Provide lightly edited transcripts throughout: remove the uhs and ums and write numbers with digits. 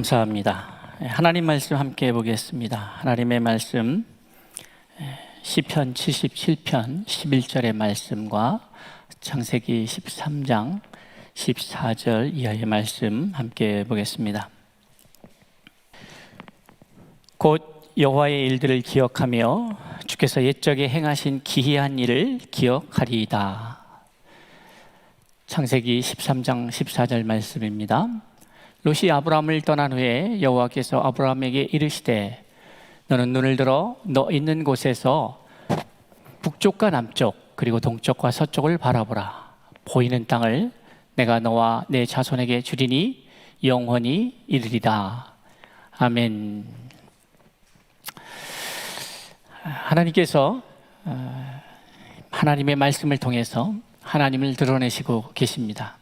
감사합니다. 하나님 말씀 함께 보겠습니다. 하나님의 말씀 시편 77편 11절의 말씀과 창세기 13장 14절 이하의 말씀 함께 보겠습니다. 곧 여호와의 일들을 기억하며 주께서 옛적에 행하신 기이한 일을 기억하리이다. 창세기 13장 14절 말씀입니다. 롯이 아브라함을 떠난 후에 여호와께서 아브라함에게 이르시되 너는 눈을 들어 너 있는 곳에서 북쪽과 남쪽 그리고 동쪽과 서쪽을 바라보라. 보이는 땅을 내가 너와 내 자손에게 주리니 영원히 이르리라. 아멘. 하나님께서 하나님의 말씀을 통해서 하나님을 드러내시고 계십니다.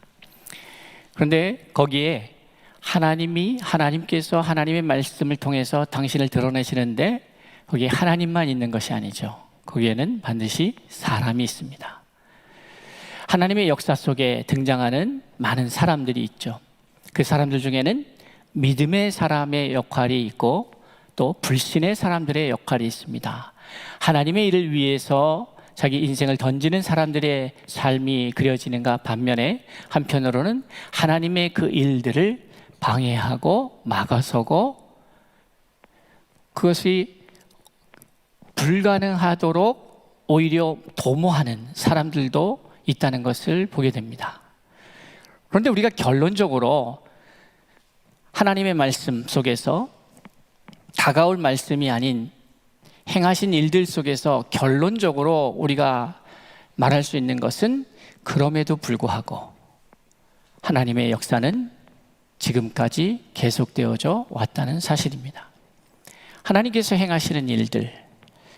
그런데 거기에 하나님께서 하나님의 말씀을 통해서 당신을 드러내시는데 거기에 하나님만 있는 것이 아니죠. 거기에는 반드시 사람이 있습니다. 하나님의 역사 속에 등장하는 많은 사람들이 있죠. 그 사람들 중에는 믿음의 사람의 역할이 있고 또 불신의 사람들의 역할이 있습니다. 하나님의 일을 위해서 자기 인생을 던지는 사람들의 삶이 그려지는가 반면에 한편으로는 하나님의 그 일들을 방해하고 막아서고 그것이 불가능하도록 오히려 도모하는 사람들도 있다는 것을 보게 됩니다. 그런데 우리가 결론적으로 하나님의 말씀 속에서 다가올 말씀이 아닌 행하신 일들 속에서 결론적으로 우리가 말할 수 있는 것은 그럼에도 불구하고 하나님의 역사는 지금까지 계속되어져 왔다는 사실입니다. 하나님께서 행하시는 일들,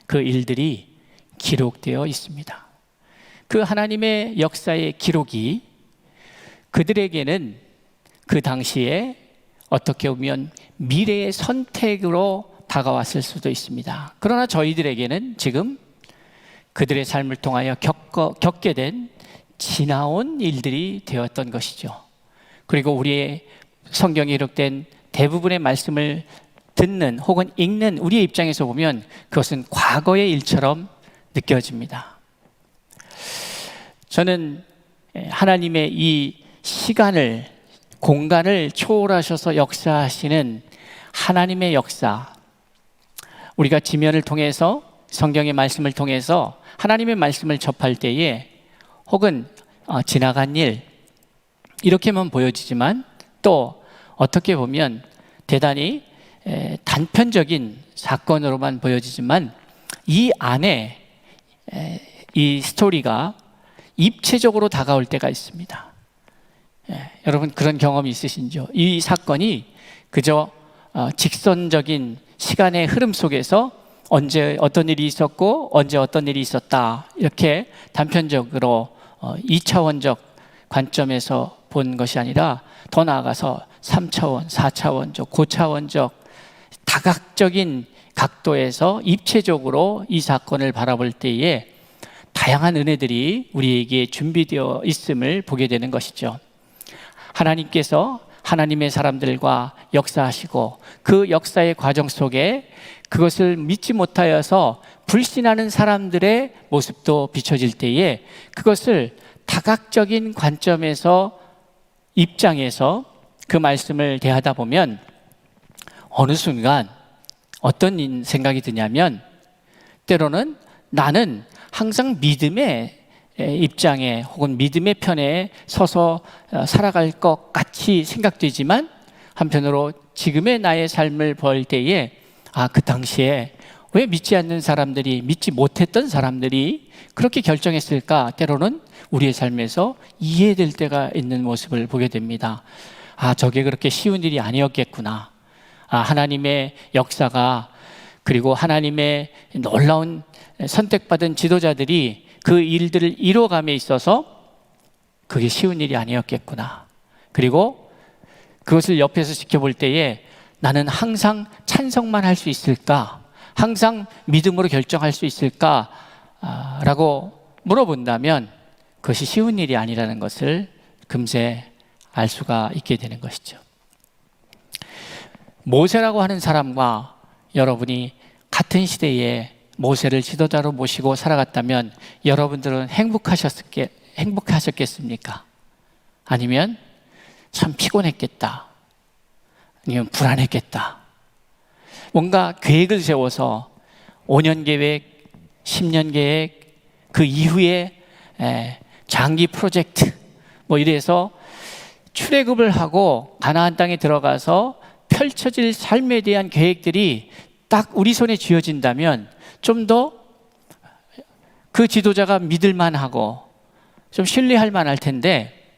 그 일들이 기록되어 있습니다. 그 하나님의 역사의 기록이 그들에게는 그 당시에 어떻게 보면 미래의 선택으로 다가왔을 수도 있습니다. 그러나 저희들에게는 지금 그들의 삶을 통하여 겪게 된 지나온 일들이 되었던 것이죠. 그리고 우리의 성경에 기록된 대부분의 말씀을 듣는 혹은 읽는 우리의 입장에서 보면 그것은 과거의 일처럼 느껴집니다. 저는 하나님의 이 시간을, 공간을 초월하셔서 역사하시는 하나님의 역사, 우리가 지면을 통해서 성경의 말씀을 통해서 하나님의 말씀을 접할 때에 혹은 지나간 일 이렇게만 보여지지만 또 어떻게 보면 대단히 단편적인 사건으로만 보여지지만 이 안에 이 스토리가 입체적으로 다가올 때가 있습니다. 여러분 그런 경험이 있으신지요? 이 사건이 그저 직선적인 시간의 흐름 속에서 언제 어떤 일이 있었고 언제 어떤 일이 있었다 이렇게 단편적으로 2차원적 관점에서 본 것이 아니라 더 나아가서 3차원, 4차원적, 고차원적 다각적인 각도에서 입체적으로 이 사건을 바라볼 때에 다양한 은혜들이 우리에게 준비되어 있음을 보게 되는 것이죠. 하나님께서 하나님의 사람들과 역사하시고 그 역사의 과정 속에 그것을 믿지 못하여서 불신하는 사람들의 모습도 비춰질 때에 그것을 다각적인 관점에서 입장에서 그 말씀을 대하다 보면 어느 순간 어떤 생각이 드냐면 때로는 나는 항상 믿음의 입장에 혹은 믿음의 편에 서서 살아갈 것 같이 생각되지만 한편으로 지금의 나의 삶을 볼 때에 그 당시에 왜 믿지 않는 사람들이, 믿지 못했던 사람들이 그렇게 결정했을까? 때로는 우리의 삶에서 이해될 때가 있는 모습을 보게 됩니다. 저게 그렇게 쉬운 일이 아니었겠구나. 하나님의 역사가 그리고 하나님의 놀라운 선택받은 지도자들이 그 일들을 이뤄감에 있어서 그게 쉬운 일이 아니었겠구나. 그리고 그것을 옆에서 지켜볼 때에 나는 항상 찬성만 할 수 있을까? 항상 믿음으로 결정할 수 있을까? 라고 물어본다면 그것이 쉬운 일이 아니라는 것을 금세 알 수가 있게 되는 것이죠. 모세라고 하는 사람과 여러분이 같은 시대에 모세를 지도자로 모시고 살아갔다면 여러분들은 행복하셨겠습니까? 아니면 참 피곤했겠다, 아니면 불안했겠다. 뭔가 계획을 세워서 5년 계획, 10년 계획, 그 이후에 장기 프로젝트 뭐 이래서 출애굽을 하고 가나안 땅에 들어가서 펼쳐질 삶에 대한 계획들이 딱 우리 손에 쥐어진다면 좀 더 그 지도자가 믿을 만하고 좀 신뢰할 만할 텐데,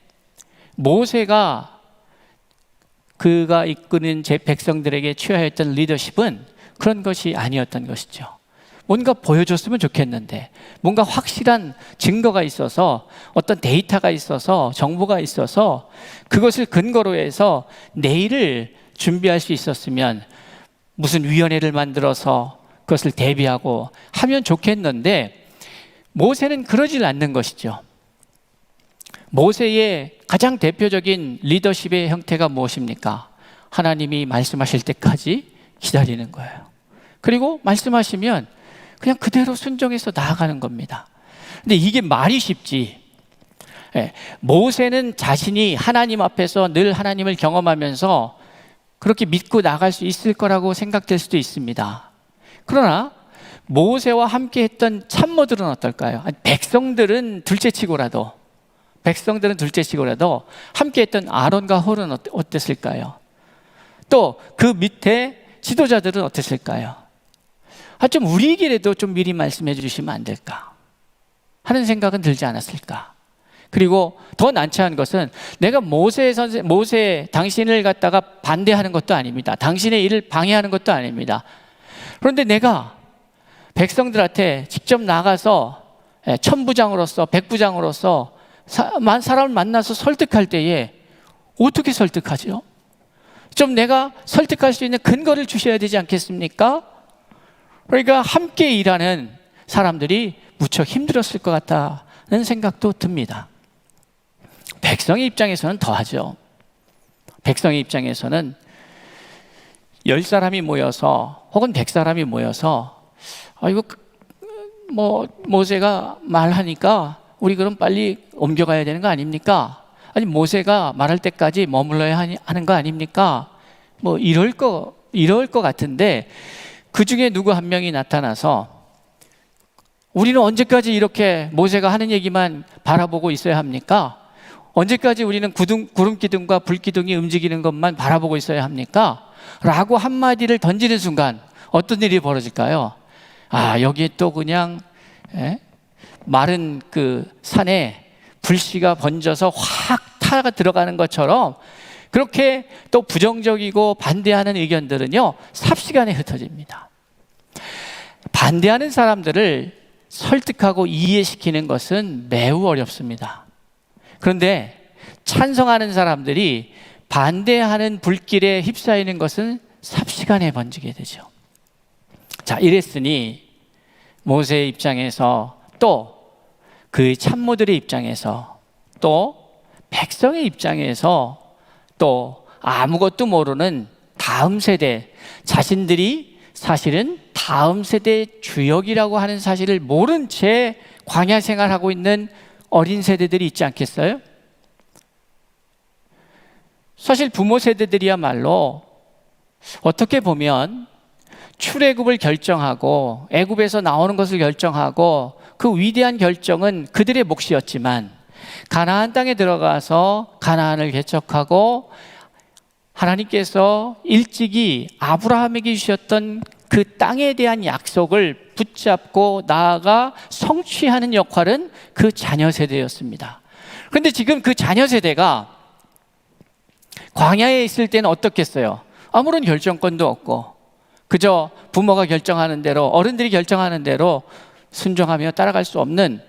모세가 그가 이끄는 제 백성들에게 취하였던 리더십은 그런 것이 아니었던 것이죠. 뭔가 보여줬으면 좋겠는데, 뭔가 확실한 증거가 있어서, 어떤 데이터가 있어서, 정보가 있어서 그것을 근거로 해서 내일을 준비할 수 있었으면 무슨 위원회를 만들어서 그것을 대비하고 하면 좋겠는데, 모세는 그러질 않는 것이죠. 모세의 가장 대표적인 리더십의 형태가 무엇입니까? 하나님이 말씀하실 때까지 기다리는 거예요. 그리고 말씀하시면 그냥 그대로 순종해서 나아가는 겁니다. 근데 이게 말이 쉽지. 모세는 자신이 하나님 앞에서 늘 하나님을 경험하면서 그렇게 믿고 나갈 수 있을 거라고 생각될 수도 있습니다. 그러나 모세와 함께 했던 참모들은 어떨까요? 백성들은 둘째치고라도 함께 했던 아론과 홀은 어땠을까요? 또 그 밑에 지도자들은 어땠을까요? 좀 우리에게라도 좀 미리 말씀해 주시면 안 될까 하는 생각은 들지 않았을까? 그리고 더 난처한 것은 내가 모세 당신을 갖다가 반대하는 것도 아닙니다. 당신의 일을 방해하는 것도 아닙니다. 그런데 내가 백성들한테 직접 나가서 천부장으로서 백부장으로서 사람을 만나서 설득할 때에 어떻게 설득하죠? 좀 내가 설득할 수 있는 근거를 주셔야 되지 않겠습니까? 그러니까 함께 일하는 사람들이 무척 힘들었을 것 같다는 생각도 듭니다. 백성의 입장에서는 더하죠. 백성의 입장에서는 10사람이 모여서 혹은 100사람이 모여서 이거 뭐 모세가 말하니까 우리 그럼 빨리 옮겨가야 되는 거 아닙니까? 아니 모세가 말할 때까지 머물러야 하는 거 아닙니까? 뭐 이럴 것 같은데, 그 중에 누구 한 명이 나타나서 우리는 언제까지 이렇게 모세가 하는 얘기만 바라보고 있어야 합니까? 언제까지 우리는 구름 기둥과 불 기둥이 움직이는 것만 바라보고 있어야 합니까? 라고 한마디를 던지는 순간 어떤 일이 벌어질까요? 여기에 또 그냥 마른 그 산에 불씨가 번져서 확 타가 들어가는 것처럼 그렇게 또 부정적이고 반대하는 의견들은요, 삽시간에 흩어집니다. 반대하는 사람들을 설득하고 이해시키는 것은 매우 어렵습니다. 그런데 찬성하는 사람들이 반대하는 불길에 휩싸이는 것은 삽시간에 번지게 되죠. 자, 이랬으니 모세의 입장에서, 또 그 참모들의 입장에서, 또 백성의 입장에서, 또 아무것도 모르는 다음 세대, 자신들이 사실은 다음 세대의 주역이라고 하는 사실을 모른 채 광야 생활하고 있는 어린 세대들이 있지 않겠어요? 사실 부모 세대들이야말로 어떻게 보면 출애굽을 결정하고 애굽에서 나오는 것을 결정하고 그 위대한 결정은 그들의 몫이었지만, 가나안 땅에 들어가서 가나안을 개척하고 하나님께서 일찍이 아브라함에게 주셨던 그 땅에 대한 약속을 붙잡고 나아가 성취하는 역할은 그 자녀 세대였습니다. 그런데 지금 그 자녀 세대가 광야에 있을 때는 어떻겠어요? 아무런 결정권도 없고 그저 부모가 결정하는 대로, 어른들이 결정하는 대로 순종하며 따라갈 수 없는,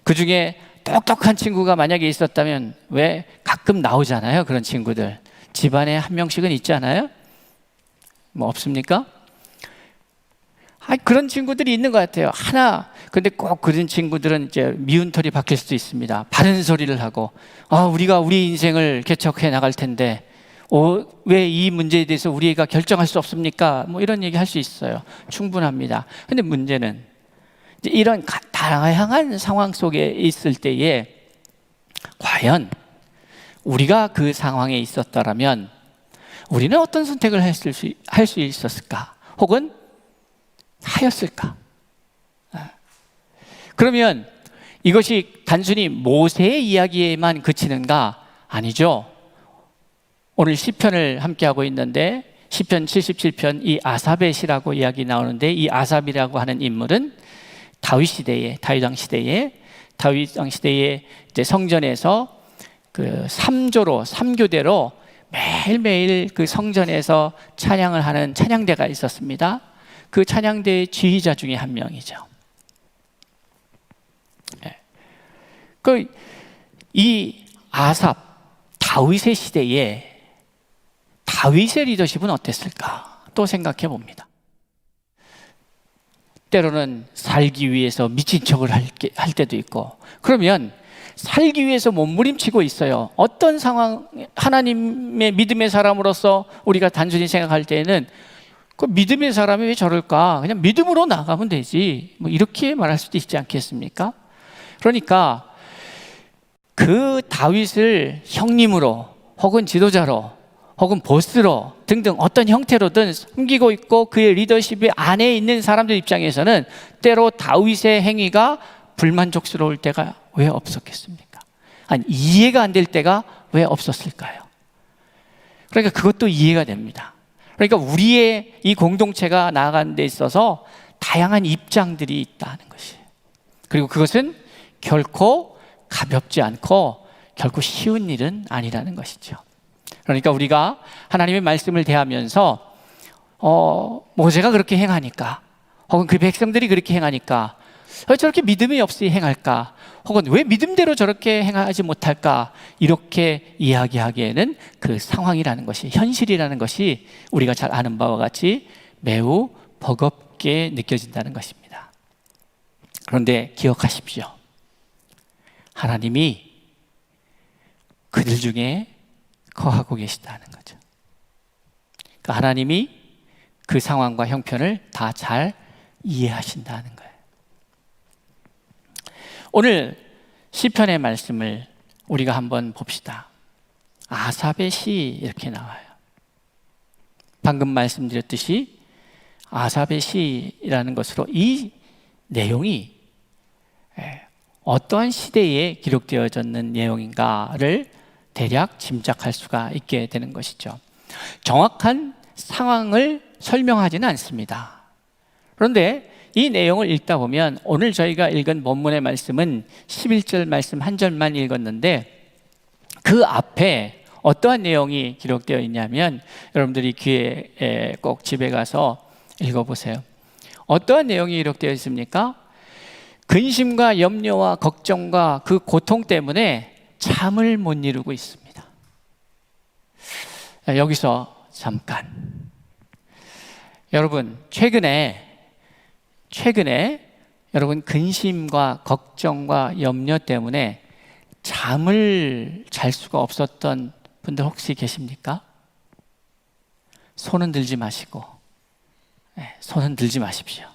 그 중에 똑똑한 친구가 만약에 있었다면, 왜 가끔 나오잖아요, 그런 친구들. 집안에 한 명씩은 있잖아요. 뭐 없습니까? 그런 친구들이 있는 것 같아요. 하나. 근데 꼭 그런 친구들은 이제 미운 털이 박힐 수도 있습니다. 바른 소리를 하고, 우리가 우리 인생을 개척해 나갈 텐데 왜 이 문제에 대해서 우리가 결정할 수 없습니까? 뭐 이런 얘기 할 수 있어요. 충분합니다. 근데 문제는 이제 이런 다양한 상황 속에 있을 때에 과연 우리가 그 상황에 있었더라면 우리는 어떤 선택을 할 수 있었을까? 혹은 하였을까? 그러면 이것이 단순히 모세의 이야기에만 그치는가? 아니죠. 오늘 시편을 함께하고 있는데 시편 77편 이 아삽의 시라고 이야기 나오는데, 이 아삽이라고 하는 인물은 다윗 왕 시대에 이제 성전에서 그 삼교대로 매일매일 그 성전에서 찬양을 하는 찬양대가 있었습니다. 그 찬양대의 지휘자 중에 한 명이죠. 이 아삽, 다윗의 시대에 다윗의 리더십은 어땠을까? 또 생각해 봅니다. 때로는 살기 위해서 미친 척을 할 때도 있고, 그러면 살기 위해서 몸부림치고 있어요. 어떤 상황, 하나님의 믿음의 사람으로서 우리가 단순히 생각할 때에는 그 믿음의 사람이 왜 저럴까? 그냥 믿음으로 나가면 되지. 뭐 이렇게 말할 수도 있지 않겠습니까? 그러니까 그 다윗을 형님으로 혹은 지도자로 혹은 보스로 등등 어떤 형태로든 섬기고 있고 그의 리더십이 안에 있는 사람들 입장에서는 때로 다윗의 행위가 불만족스러울 때가 왜 없었겠습니까? 아니, 이해가 안 될 때가 왜 없었을까요? 그러니까 그것도 이해가 됩니다. 그러니까 우리의 이 공동체가 나아가는 데 있어서 다양한 입장들이 있다는 것이에요. 그리고 그것은 결코 가볍지 않고 결코 쉬운 일은 아니라는 것이죠. 그러니까 우리가 하나님의 말씀을 대하면서 모세가 그렇게 행하니까, 혹은 그 백성들이 그렇게 행하니까 왜 저렇게 믿음이 없이 행할까? 혹은 왜 믿음대로 저렇게 행하지 못할까? 이렇게 이야기하기에는 그 상황이라는 것이, 현실이라는 것이 우리가 잘 아는 바와 같이 매우 버겁게 느껴진다는 것입니다. 그런데 기억하십시오. 하나님이 그들 중에 거하고 계시다는 거죠. 그러니까 하나님이 그 상황과 형편을 다 잘 이해하신다는 거예요. 오늘 시편의 말씀을 우리가 한번 봅시다. 아삽의 시 이렇게 나와요. 방금 말씀드렸듯이 아삽의 시라는 것으로 이 내용이 어떠한 시대에 기록되어졌는 내용인가를 대략 짐작할 수가 있게 되는 것이죠. 정확한 상황을 설명하지는 않습니다. 그런데 이 내용을 읽다 보면 오늘 저희가 읽은 본문의 말씀은 11절 말씀 한 절만 읽었는데 그 앞에 어떠한 내용이 기록되어 있냐면 여러분들이 귀에 꼭 집에 가서 읽어보세요. 어떠한 내용이 기록되어 있습니까? 근심과 염려와 걱정과 그 고통 때문에 잠을 못 이루고 있습니다. 여기서 잠깐, 여러분 최근에 여러분 근심과 걱정과 염려 때문에 잠을 잘 수가 없었던 분들 혹시 계십니까? 손은 들지 마시고, 손은 들지 마십시오.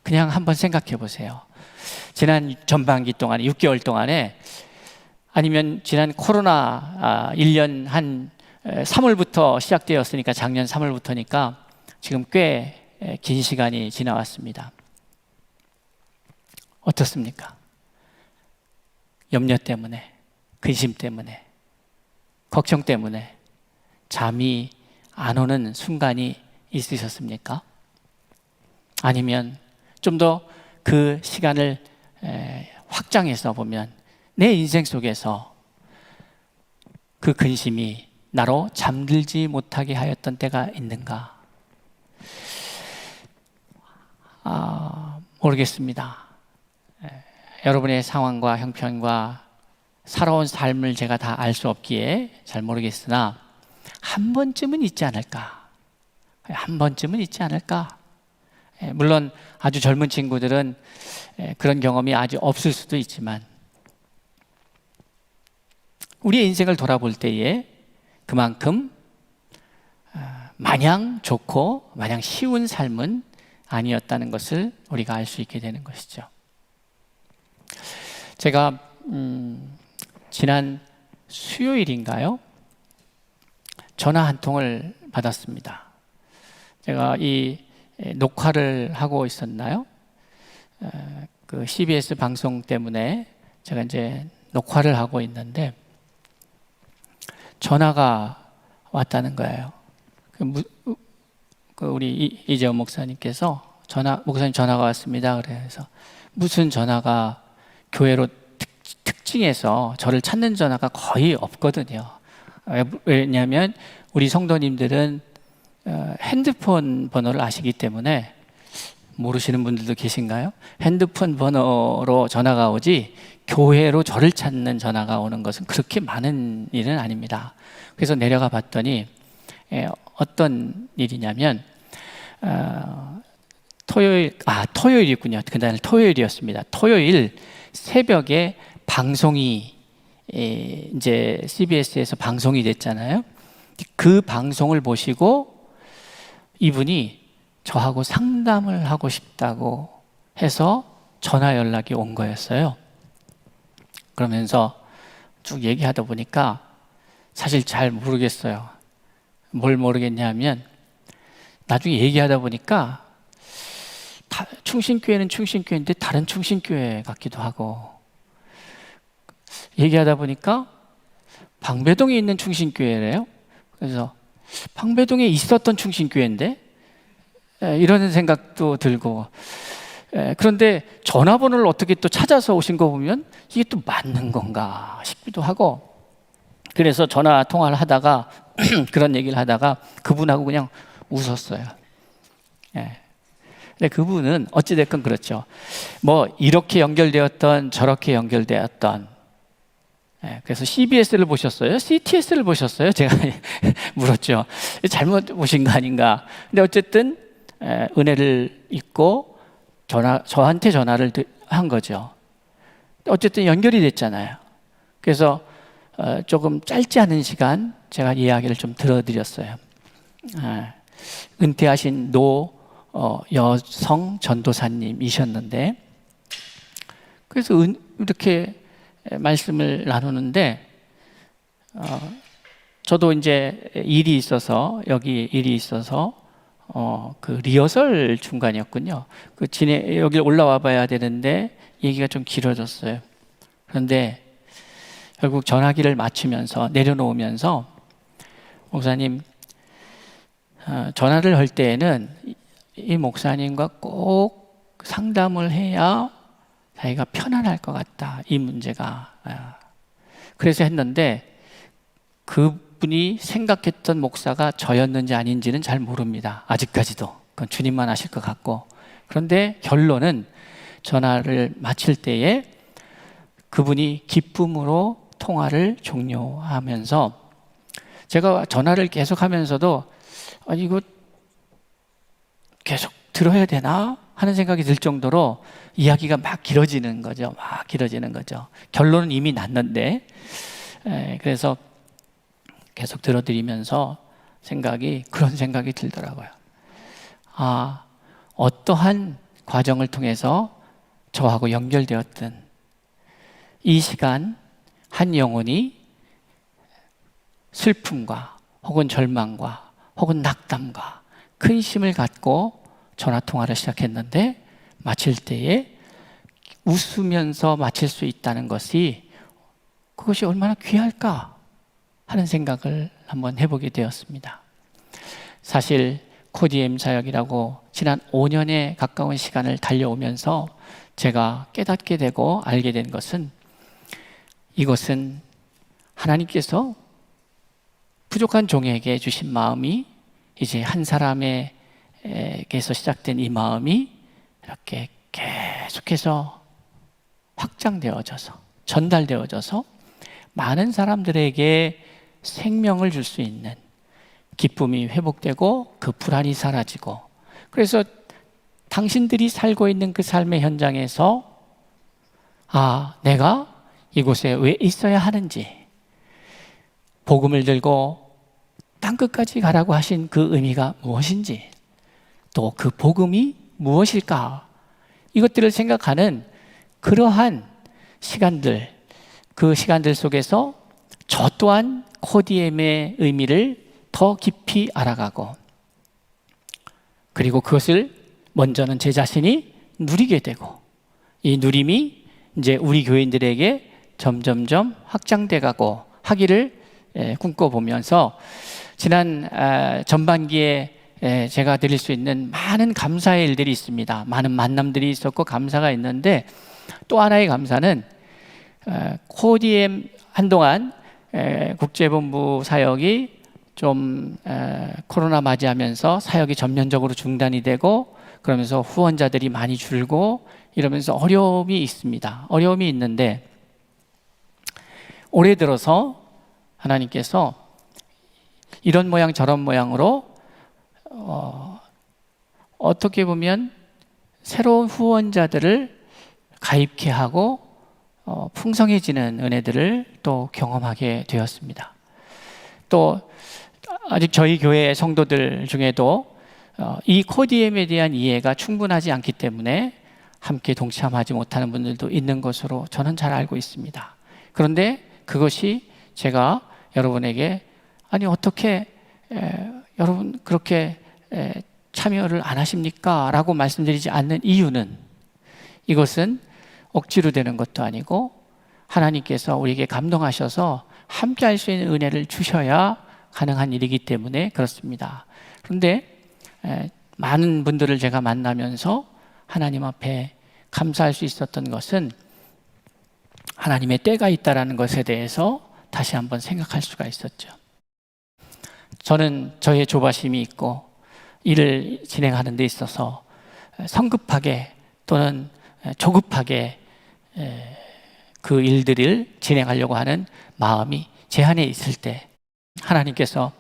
그냥 한번 생각해 보세요. 지난 전반기 동안에 6개월 동안에, 아니면 지난 코로나 1년 한 3월부터 시작되었으니까, 작년 3월부터니까 지금 꽤 긴 시간이 지나왔습니다. 어떻습니까? 염려 때문에, 근심 때문에, 걱정 때문에 잠이 안 오는 순간이 있으셨습니까? 아니면 좀 더 그 시간을 확장해서 보면 내 인생 속에서 그 근심이 나로 잠들지 못하게 하였던 때가 있는가? 모르겠습니다. 여러분의 상황과 형편과 살아온 삶을 제가 다 알 수 없기에 잘 모르겠으나 한 번쯤은 있지 않을까? 한 번쯤은 있지 않을까? 물론 아주 젊은 친구들은 그런 경험이 아주 없을 수도 있지만, 우리의 인생을 돌아볼 때에 그만큼 마냥 좋고 마냥 쉬운 삶은 아니었다는 것을 우리가 알 수 있게 되는 것이죠. 제가 지난 수요일인가요? 전화 한 통을 받았습니다. 제가 이 녹화를 하고 있었나요? 그 CBS 방송 때문에 제가 이제 녹화를 하고 있는데 전화가 왔다는 거예요. 우리 이재원 목사님께서 목사님 전화가 왔습니다. 그래서 무슨 전화가, 교회로 특징에서 저를 찾는 전화가 거의 없거든요. 왜냐하면 우리 성도님들은 핸드폰 번호를 아시기 때문에, 모르시는 분들도 계신가요? 핸드폰 번호로 전화가 오지 교회로 저를 찾는 전화가 오는 것은 그렇게 많은 일은 아닙니다. 그래서 내려가 봤더니 어떤 일이냐면 토요일이군요. 그날 토요일이었습니다. 토요일 새벽에 방송이 이제 CBS에서 방송이 됐잖아요. 그 방송을 보시고 이분이 저하고 상담을 하고 싶다고 해서 전화 연락이 온 거였어요. 그러면서 쭉 얘기하다 보니까 사실 잘 모르겠어요. 뭘 모르겠냐면 나중에 얘기하다 보니까 충신교회는 충신교회인데 다른 충신교회 같기도 하고, 얘기하다 보니까 방배동에 있는 충신교회래요. 그래서 방배동에 있었던 충신교회인데 이런 생각도 들고, 그런데 전화번호를 어떻게 또 찾아서 오신 거 보면 이게 또 맞는 건가 싶기도 하고, 그래서 전화 통화를 하다가 그런 얘기를 하다가 그분하고 그냥 웃었어요. 근데 그분은 어찌됐건 그렇죠. 뭐 이렇게 연결되었던 저렇게 연결되었던, 그래서 CBS를 보셨어요? CTS를 보셨어요? 제가 물었죠. 잘못 보신 거 아닌가. 근데 어쨌든 은혜를 잊고 저한테 전화를 한 거죠. 어쨌든 연결이 됐잖아요. 그래서 조금 짧지 않은 시간 제가 이야기를 좀 들어드렸어요. 은퇴하신 여성 전도사님이셨는데, 그래서 이렇게 말씀을 나누는데 저도 이제 여기 일이 있어서 그 리허설 중간이었군요. 여기 올라와 봐야 되는데 얘기가 좀 길어졌어요. 그런데 결국 전화기를 맞추면서 내려놓으면서, 목사님, 전화를 할 때에는 이 목사님과 꼭 상담을 해야 자기가 편안할 것 같다, 이 문제가. 그래서 했는데 그분이 생각했던 목사가 저였는지 아닌지는 잘 모릅니다. 아직까지도. 그건 주님만 아실 것 같고. 그런데 결론은 전화를 마칠 때에 그분이 기쁨으로 통화를 종료하면서, 제가 전화를 계속하면서도 이거 계속 들어야 되나 하는 생각이 들 정도로 이야기가 막 길어지는 거죠. 결론은 이미 났는데, 그래서 계속 들어드리면서 그런 생각이 들더라고요. 어떠한 과정을 통해서 저하고 연결되었든 이 시간 한 영혼이 슬픔과 혹은 절망과 혹은 낙담과 근심을 갖고 전화통화를 시작했는데 마칠 때에 웃으면서 마칠 수 있다는 그것이 얼마나 귀할까 하는 생각을 한번 해보게 되었습니다. 사실 코디엠 사역이라고 지난 5년에 가까운 시간을 달려오면서 제가 깨닫게 되고 알게 된 것은, 이것은 하나님께서 부족한 종에게 주신 마음이 이제 한 사람에게서 시작된 이 마음이 이렇게 계속해서 확장되어져서 전달되어져서 많은 사람들에게 생명을 줄 수 있는, 기쁨이 회복되고 그 불안이 사라지고, 그래서 당신들이 살고 있는 그 삶의 현장에서 내가 이곳에 왜 있어야 하는지, 복음을 들고 땅끝까지 가라고 하신 그 의미가 무엇인지, 또 그 복음이 무엇일까, 이것들을 생각하는 그러한 시간들, 그 시간들 속에서 저 또한 코디엠의 의미를 더 깊이 알아가고, 그리고 그것을 먼저는 제 자신이 누리게 되고, 이 누림이 이제 우리 교인들에게 점점점 확장돼 가고 하기를 꿈꿔보면서, 지난 전반기에 제가 드릴 수 있는 많은 감사의 일들이 있습니다. 많은 만남들이 있었고 감사가 있는데, 또 하나의 감사는 코디엠 한동안 국제본부 사역이 좀 코로나 맞이하면서 사역이 전면적으로 중단이 되고, 그러면서 후원자들이 많이 줄고 이러면서 어려움이 있습니다. 어려움이 있는데, 올해 들어서 하나님께서 이런 모양 저런 모양으로 어떻게 보면 새로운 후원자들을 가입케 하고 풍성해지는 은혜들을 또 경험하게 되었습니다. 또 아직 저희 교회 성도들 중에도 이 코디엠에 대한 이해가 충분하지 않기 때문에 함께 동참하지 못하는 분들도 있는 것으로 저는 잘 알고 있습니다. 그런데 그것이 제가 여러분에게 아니 어떻게 여러분 그렇게 참여를 안 하십니까? 라고 말씀드리지 않는 이유는, 이것은 억지로 되는 것도 아니고 하나님께서 우리에게 감동하셔서 함께 할 수 있는 은혜를 주셔야 가능한 일이기 때문에 그렇습니다. 그런데 많은 분들을 제가 만나면서 하나님 앞에 감사할 수 있었던 것은 하나님의 때가 있다는 것에 대해서 다시 한번 생각할 수가 있었죠. 저는 저의 조바심이 있고 일을 진행하는 데 있어서 성급하게 또는 조급하게 그 일들을 진행하려고 하는 마음이 제 안에 있을 때, 하나님께서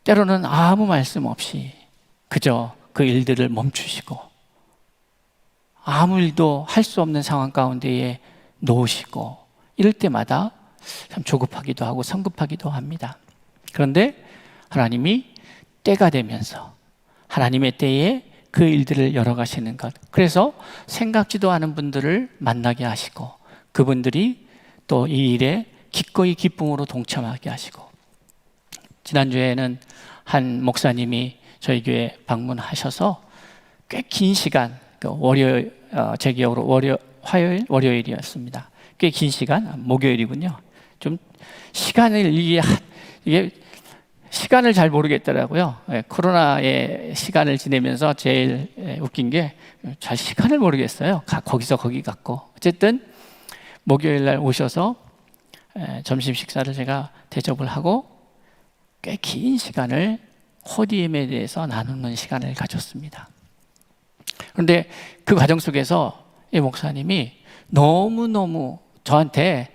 때로는 아무 말씀 없이 그저 그 일들을 멈추시고 아무 일도 할 수 없는 상황 가운데에 놓으시고, 이럴 때마다 참 조급하기도 하고 성급하기도 합니다. 그런데 하나님이 때가 되면서 하나님의 때에 그 일들을 열어가시는 것, 그래서 생각지도 않은 분들을 만나게 하시고 그분들이 또 이 일에 기꺼이 기쁨으로 동참하게 하시고, 지난주에는 한 목사님이 저희 교회 방문하셔서 꽤 긴 시간, 제 기억으로 월요일이었습니다. 꽤 긴 시간, 목요일이군요. 좀 시간을 이게 시간을 잘 모르겠더라고요. 코로나의 시간을 지내면서 제일 웃긴 게 잘 시간을 모르겠어요. 거기서 거기 갔고, 어쨌든 목요일 날 오셔서 점심 식사를 제가 대접을 하고 꽤 긴 시간을 코디엠에 대해서 나누는 시간을 가졌습니다. 그런데 그 과정 속에서 이 목사님이 너무너무 저한테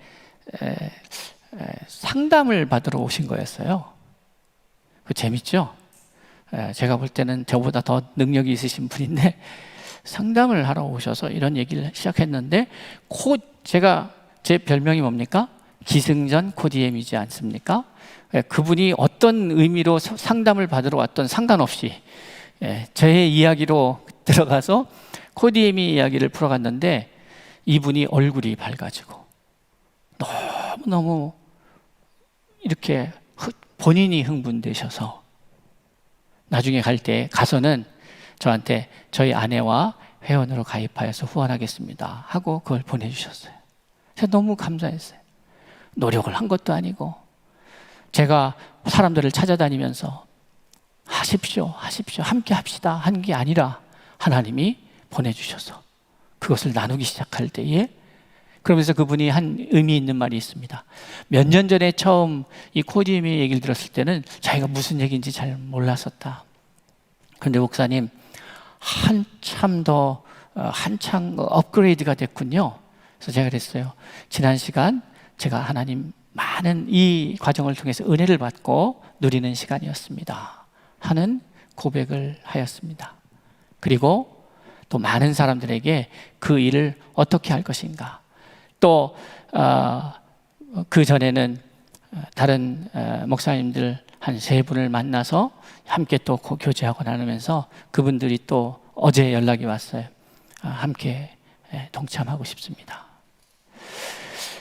상담을 받으러 오신 거였어요. 재밌죠? 제가 볼 때는 저보다 더 능력이 있으신 분인데 상담을 하러 오셔서 이런 얘기를 시작했는데, 제 별명이 뭡니까? 기승전 코디엠이지 않습니까? 그분이 어떤 의미로 상담을 받으러 왔던 상관없이 저의 이야기로 들어가서 코디엠이 이야기를 풀어갔는데, 이분이 얼굴이 밝아지고 너무너무 이렇게 본인이 흥분되셔서 나중에 가서는 저한테 저희 아내와 회원으로 가입하여서 후원하겠습니다 하고 그걸 보내주셨어요. 제가 너무 감사했어요. 노력을 한 것도 아니고 제가 사람들을 찾아다니면서 하십시오 함께 합시다 한 게 아니라 하나님이 보내주셔서 그것을 나누기 시작할 때에, 그러면서 그분이 한 의미 있는 말이 있습니다. 몇 년 전에 처음 이 코디엠의 얘기를 들었을 때는 자기가 무슨 얘기인지 잘 몰랐었다. 그런데 목사님 한참 업그레이드가 됐군요. 그래서 제가 그랬어요. 지난 시간 제가 하나님 많은 이 과정을 통해서 은혜를 받고 누리는 시간이었습니다 하는 고백을 하였습니다. 그리고 또 많은 사람들에게 그 일을 어떻게 할 것인가, 또 그 전에는 다른 목사님들 한 3분을 만나서 함께 또 교제하고 나누면서 그분들이 또 어제 연락이 왔어요. 함께 동참하고 싶습니다.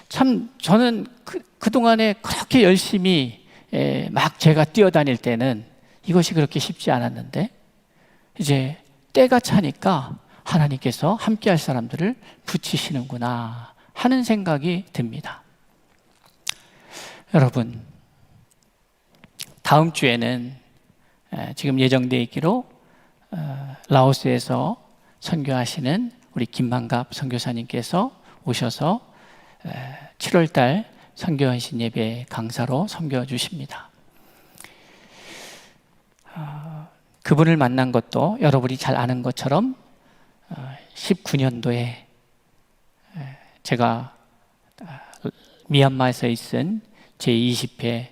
참 저는 그동안에 그렇게 열심히 막 제가 뛰어다닐 때는 이것이 그렇게 쉽지 않았는데 이제 때가 차니까 하나님께서 함께 할 사람들을 붙이시는구나 하는 생각이 듭니다. 여러분, 다음 주에는 지금 예정되어 있기로 라오스에서 선교하시는 우리 김만갑 선교사님께서 오셔서 7월달 선교헌신 예배 강사로 섬겨 주십니다. 그분을 만난 것도 여러분이 잘 아는 것처럼 19년도에 제가 미얀마에서 있은 제20회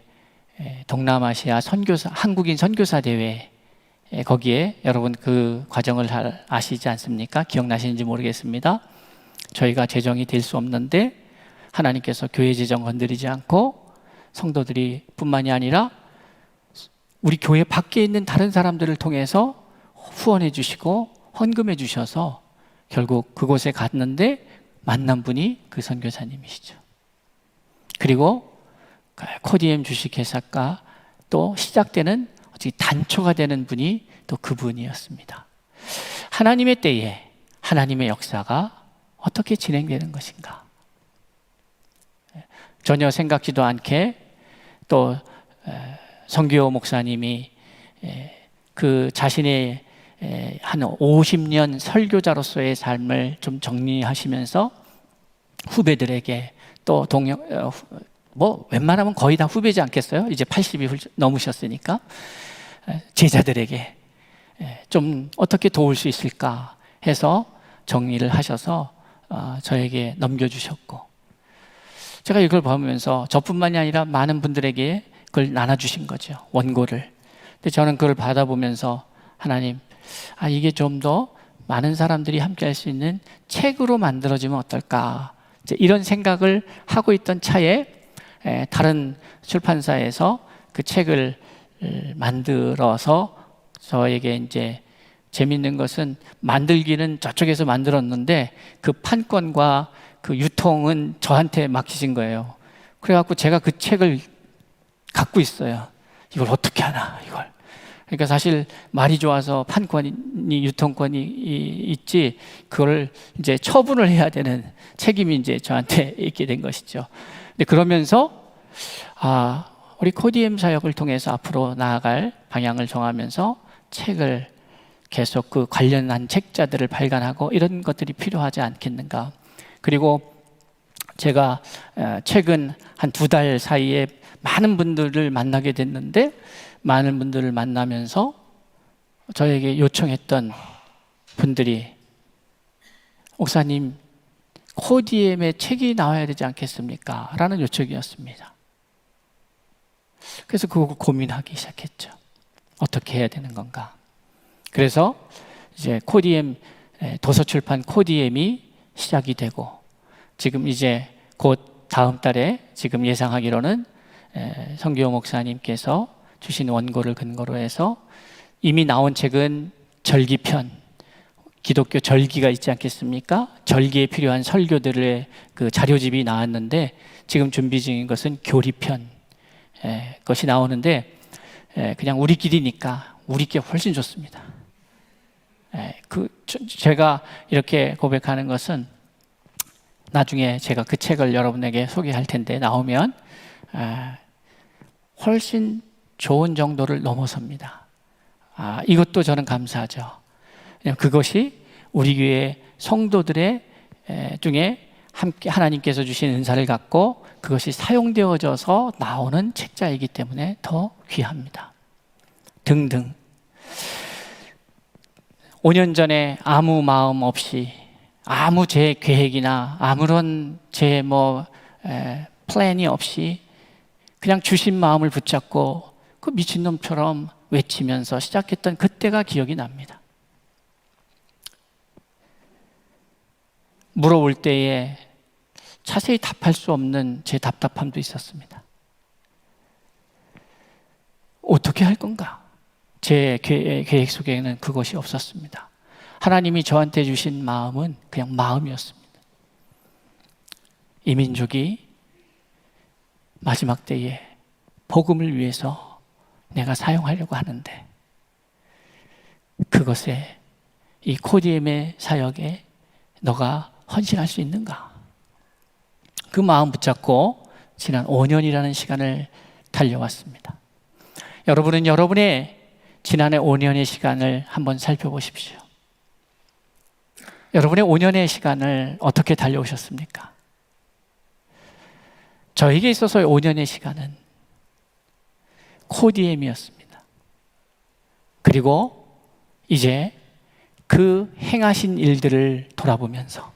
동남아시아 선교사 한국인 선교사 대회, 거기에 여러분 그 과정을 잘 아시지 않습니까? 기억나시는지 모르겠습니다. 저희가 재정이 될 수 없는데 하나님께서 교회 재정 건드리지 않고 성도들이 뿐만이 아니라 우리 교회 밖에 있는 다른 사람들을 통해서 후원해 주시고 헌금해 주셔서 결국 그곳에 갔는데 만난 분이 그 선교사님이시죠. 그리고 코디엠 주식회사가 또 시작되는 단초가 되는 분이 또 그분이었습니다. 하나님의 때에 하나님의 역사가 어떻게 진행되는 것인가? 전혀 생각지도 않게 또 성규호 목사님이 그 자신의 한 50년 설교자로서의 삶을 좀 정리하시면서 후배들에게 또 웬만하면 거의 다 후배지 않겠어요? 이제 80이 넘으셨으니까 제자들에게 좀 어떻게 도울 수 있을까 해서 정리를 하셔서 저에게 넘겨주셨고, 제가 이걸 보면서 저뿐만이 아니라 많은 분들에게 그걸 나눠주신 거죠, 원고를. 근데 저는 그걸 받아보면서 하나님, 이게 좀 더 많은 사람들이 함께 할 수 있는 책으로 만들어지면 어떨까, 이런 생각을 하고 있던 차에 다른 출판사에서 그 책을 만들어서 저에게 이제 재밌는 것은 만들기는 저쪽에서 만들었는데 그 판권과 그 유통은 저한테 맡기신 거예요. 그래갖고 제가 그 책을 갖고 있어요. 이걸 어떻게 하나, 이걸. 그러니까 사실 말이 좋아서 판권이, 유통권이 있지, 그걸 이제 처분을 해야 되는 책임이 이제 저한테 있게 된 것이죠. 근데 그러면서, 우리 코디엠 사역을 통해서 앞으로 나아갈 방향을 정하면서 책을 계속 그 관련한 책자들을 발간하고 이런 것들이 필요하지 않겠는가. 그리고 제가 최근 한 2달 사이에 많은 분들을 만나게 됐는데, 많은 분들을 만나면서 저에게 요청했던 분들이 목사님, 코디엠의 책이 나와야 되지 않겠습니까? 라는 요청이었습니다. 그래서 그거 고민하기 시작했죠. 어떻게 해야 되는 건가? 그래서 이제 코디엠, 도서출판 코디엠이 시작이 되고, 지금 이제 곧 다음 달에 지금 예상하기로는 성규호 목사님께서 주신 원고를 근거로 해서 이미 나온 책은 절기편, 기독교 절기가 있지 않겠습니까? 절기에 필요한 설교들의 그 자료집이 나왔는데, 지금 준비 중인 것은 교리편 것이 나오는데, 그냥 우리끼리니까 우리께 훨씬 좋습니다. 제가 이렇게 고백하는 것은 나중에 제가 그 책을 여러분에게 소개할 텐데, 나오면 훨씬 좋은 정도를 넘어섭니다. 이것도 저는 감사하죠. 그것이 우리 교회 성도들의 중에 함께 하나님께서 주신 은사를 갖고 그것이 사용되어져서 나오는 책자이기 때문에 더 귀합니다. 등등. 5년 전에 아무 마음 없이, 아무 제 계획이나 아무런 제 플랜이 없이 그냥 주신 마음을 붙잡고 그 미친놈처럼 외치면서 시작했던 그때가 기억이 납니다. 물어볼 때에 자세히 답할 수 없는 제 답답함도 있었습니다. 어떻게 할 건가? 제 계획 속에는 그것이 없었습니다. 하나님이 저한테 주신 마음은 그냥 마음이었습니다. 이 민족이 마지막 때에 복음을 위해서 내가 사용하려고 하는데 그것에 이 코디엠의 사역에 너가 헌신할 수 있는가? 그 마음 붙잡고 지난 5년이라는 시간을 달려왔습니다. 여러분은 여러분의 지난해 5년의 시간을 한번 살펴보십시오. 여러분의 5년의 시간을 어떻게 달려오셨습니까? 저에게 있어서의 5년의 시간은 코디엠이었습니다. 그리고 이제 그 행하신 일들을 돌아보면서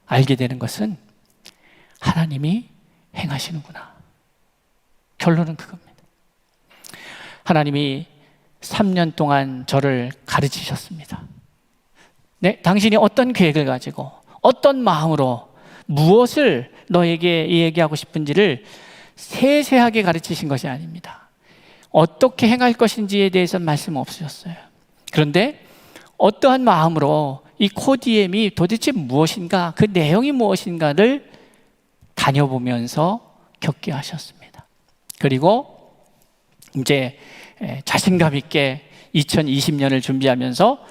알게 되는 것은 하나님이 행하시는구나. 결론은 그겁니다. 하나님이 3년 동안 저를 가르치셨습니다. 네, 당신이 어떤 계획을 가지고 어떤 마음으로 무엇을 너에게 얘기하고 싶은지를 세세하게 가르치신 것이 아닙니다. 어떻게 행할 것인지에 대해서는 말씀 없으셨어요. 그런데 어떠한 마음으로 이 코디엠이 도대체 무엇인가, 그 내용이 무엇인가를 다녀보면서 겪게 하셨습니다. 그리고 이제 자신감 있게 2020년을 준비하면서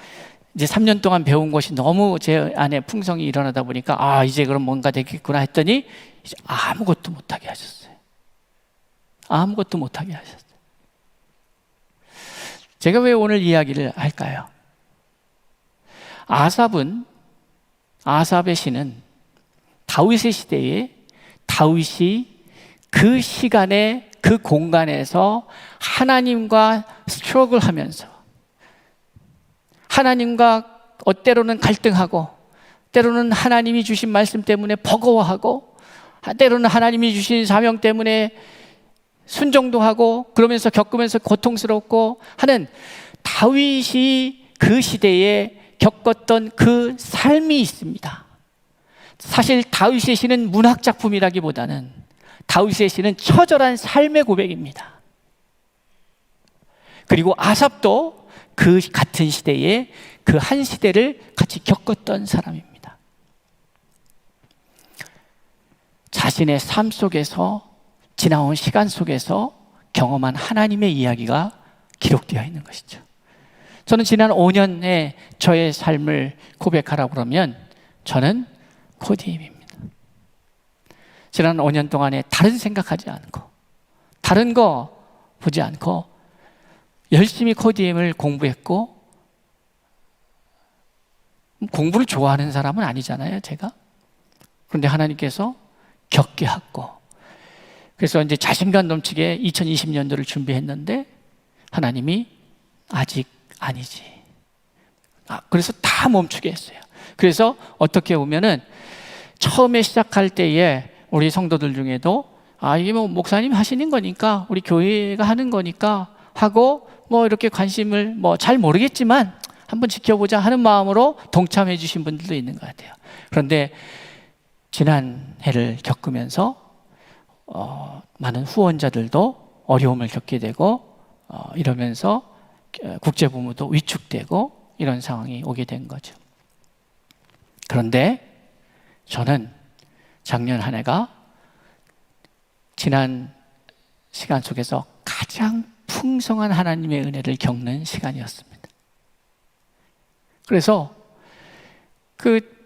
이제 3년 동안 배운 것이 너무 제 안에 풍성이 일어나다 보니까 이제 그럼 뭔가 되겠구나 했더니 이제 아무것도 못하게 하셨어요. 아무것도 못하게 하셨어요. 제가 왜 오늘 이야기를 할까요? 아삽의 시는 다윗의 시대에 다윗이 그 시간에 그 공간에서 하나님과 스트러글 하면서 하나님과 때로는 갈등하고 때로는 하나님이 주신 말씀 때문에 버거워하고 때로는 하나님이 주신 사명 때문에 순종도 하고 그러면서 겪으면서 고통스럽고 하는 다윗이 그 시대에 겪었던 그 삶이 있습니다. 사실 다윗의 시는 문학작품이라기보다는 다윗의 시는 처절한 삶의 고백입니다. 그리고 아삽도 그 같은 시대에 그 한 시대를 같이 겪었던 사람입니다. 자신의 삶 속에서 지나온 시간 속에서 경험한 하나님의 이야기가 기록되어 있는 것이죠. 저는 지난 5년의 저의 삶을 고백하라고 그러면 저는 코디엠입니다. 지난 5년 동안에 다른 생각하지 않고 다른 거 보지 않고 열심히 코디엠을 공부했고 공부를 좋아하는 사람은 아니잖아요, 제가. 그런데 하나님께서 겪게 하고 그래서 이제 자신감 넘치게 2020년도를 준비했는데 하나님이 아직 아니지. 그래서 다 멈추게 했어요. 그래서 어떻게 보면은 처음에 시작할 때에 우리 성도들 중에도 이게 뭐 목사님 하시는 거니까 우리 교회가 하는 거니까 하고 뭐 이렇게 관심을 뭐 잘 모르겠지만 한번 지켜보자 하는 마음으로 동참해 주신 분들도 있는 것 같아요. 그런데 지난 해를 겪으면서 많은 후원자들도 어려움을 겪게 되고 이러면서 국제부모도 위축되고 이런 상황이 오게 된 거죠. 그런데 저는 작년 한 해가 지난 시간 속에서 가장 풍성한 하나님의 은혜를 겪는 시간이었습니다. 그래서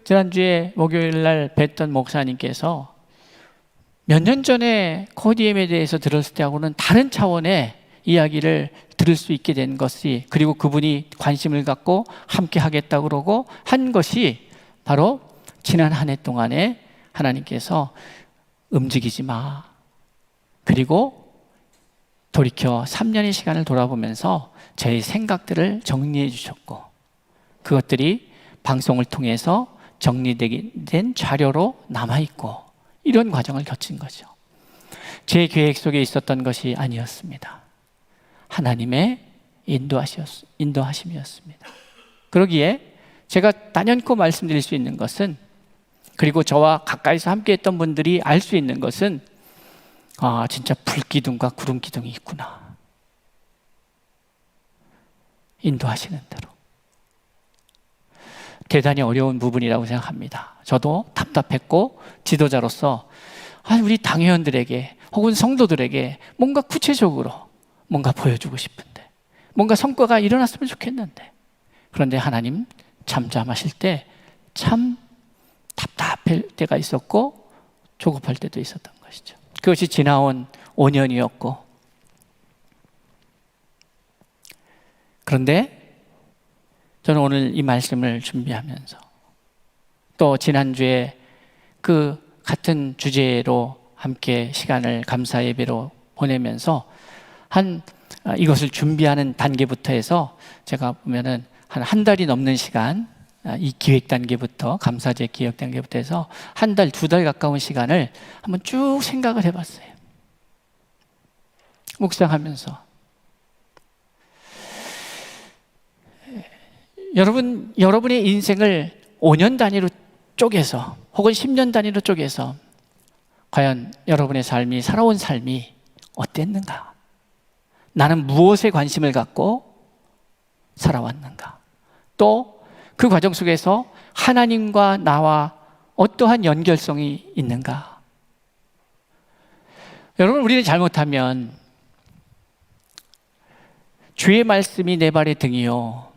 지난주에 목요일 날 뵀던 목사님께서 몇 년 전에 코디엠에 대해서 들었을 때하고는 다른 차원의 이야기를 들을 수 있게 된 것이 그리고 그분이 관심을 갖고 함께 하겠다고 그러고 한 것이 바로 지난 한 해 동안에 하나님께서 움직이지 마. 그리고 돌이켜 3년의 시간을 돌아보면서 제 생각들을 정리해 주셨고 그것들이 방송을 통해서 정리된 자료로 남아있고 이런 과정을 거친 거죠. 제 계획 속에 있었던 것이 아니었습니다. 하나님의 인도하심이었습니다. 그러기에 제가 단연코 말씀드릴 수 있는 것은 그리고 저와 가까이서 함께했던 분들이 알 수 있는 것은 진짜 불기둥과 구름기둥이 있구나. 인도하시는 대로. 대단히 어려운 부분이라고 생각합니다. 저도 답답했고 지도자로서 우리 당회원들에게 혹은 성도들에게 뭔가 구체적으로 뭔가 보여주고 싶은데, 뭔가 성과가 일어났으면 좋겠는데, 그런데 하나님 잠잠하실 때 참 답답할 때가 있었고 조급할 때도 있었던 것이죠. 그것이 지나온 5년이었고, 그런데 저는 오늘 이 말씀을 준비하면서 또 지난주에 그 같은 주제로 함께 시간을 감사 예배로 보내면서 이것을 준비하는 단계부터 해서 제가 보면은 한 달이 넘는 시간, 이 기획 단계부터, 감사제 기획 단계부터 해서 한 달, 2달 가까운 시간을 한번 쭉 생각을 해봤어요. 묵상하면서. 여러분의 인생을 5년 단위로 쪼개서 혹은 10년 단위로 쪼개서 과연 여러분의 삶이, 살아온 삶이 어땠는가? 나는 무엇에 관심을 갖고 살아왔는가? 또 그 과정 속에서 하나님과 나와 어떠한 연결성이 있는가? 여러분, 우리는 잘못하면 주의 말씀이 내 발의 등이요,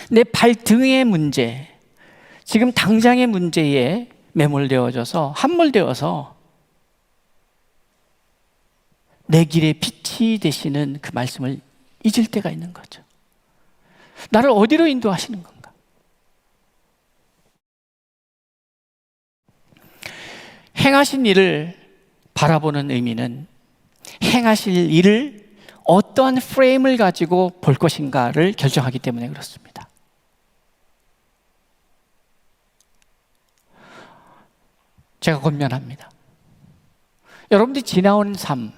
내 발등의 문제, 지금 당장의 문제에 매몰되어져서 함몰되어서 내 길의 빛이 되시는 그 말씀을 잊을 때가 있는 거죠. 나를 어디로 인도하시는 건가? 행하신 일을 바라보는 의미는 행하실 일을 어떠한 프레임을 가지고 볼 것인가를 결정하기 때문에 그렇습니다. 제가 권면합니다. 여러분들이 지나온 삶,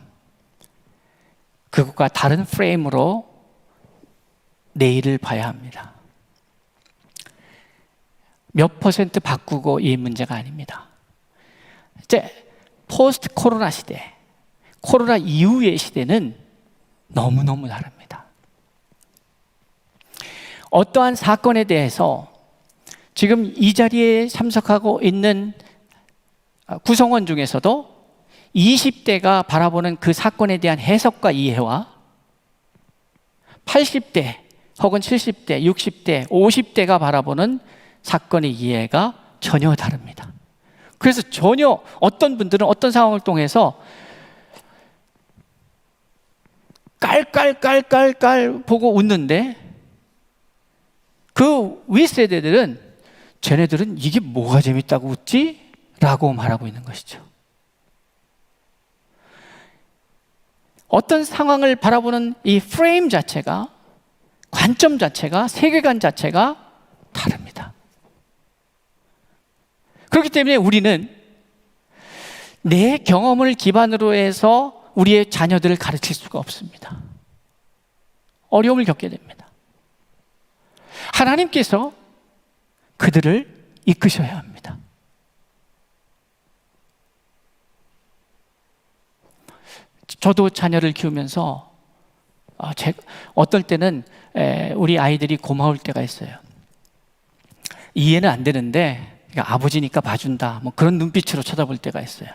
그것과 다른 프레임으로 내일을 봐야 합니다. 몇 퍼센트 바꾸고 이 문제가 아닙니다. 이제 포스트 코로나 시대, 코로나 이후의 시대는 너무너무 다릅니다. 어떠한 사건에 대해서 지금 이 자리에 참석하고 있는 구성원 중에서도 20대가 바라보는 그 사건에 대한 해석과 이해와 80대 혹은 70대, 60대, 50대가 바라보는 사건의 이해가 전혀 다릅니다. 그래서 전혀 어떤 분들은 어떤 상황을 통해서 깔깔깔깔깔 보고 웃는데 그 윗세대들은 쟤네들은 이게 뭐가 재밌다고 웃지? 라고 말하고 있는 것이죠. 어떤 상황을 바라보는 이 프레임 자체가, 관점 자체가, 세계관 자체가 다릅니다. 그렇기 때문에 우리는 내 경험을 기반으로 해서 우리의 자녀들을 가르칠 수가 없습니다. 어려움을 겪게 됩니다. 하나님께서 그들을 이끄셔야 합니다. 저도 자녀를 키우면서 어떨 때는 우리 아이들이 고마울 때가 있어요. 이해는 안 되는데 아버지니까 봐준다, 뭐 그런 눈빛으로 쳐다볼 때가 있어요.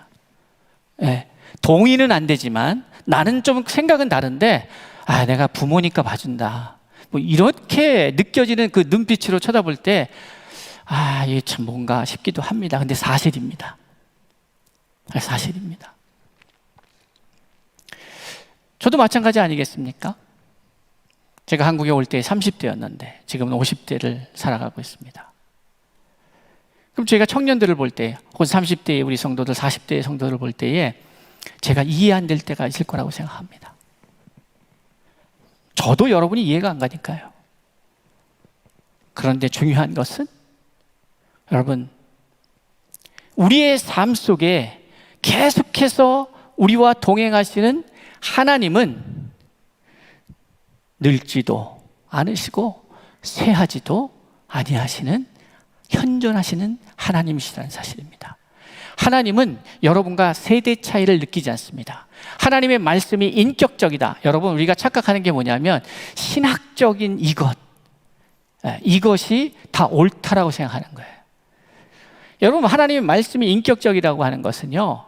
동의는 안 되지만 나는 좀 생각은 다른데 내가 부모니까 봐준다, 뭐 이렇게 느껴지는 그 눈빛으로 쳐다볼 때 이게 참 뭔가 싶기도 합니다. 근데 사실입니다. 사실입니다. 저도 마찬가지 아니겠습니까? 제가 한국에 올 때 30대였는데 지금은 50대를 살아가고 있습니다. 그럼 제가 청년들을 볼 때, 혹은 30대의 우리 성도들, 40대의 성도들을 볼 때에 제가 이해 안 될 때가 있을 거라고 생각합니다. 저도 여러분이 이해가 안 가니까요. 그런데 중요한 것은 여러분, 우리의 삶 속에 계속해서 우리와 동행하시는 하나님은 늙지도 않으시고 쇠하지도 아니하시는 현존하시는 하나님이시라는 사실입니다. 하나님은 여러분과 세대 차이를 느끼지 않습니다. 하나님의 말씀이 인격적이다. 여러분, 우리가 착각하는 게 뭐냐면 신학적인 이것이 다 옳다라고 생각하는 거예요. 여러분, 하나님의 말씀이 인격적이라고 하는 것은요,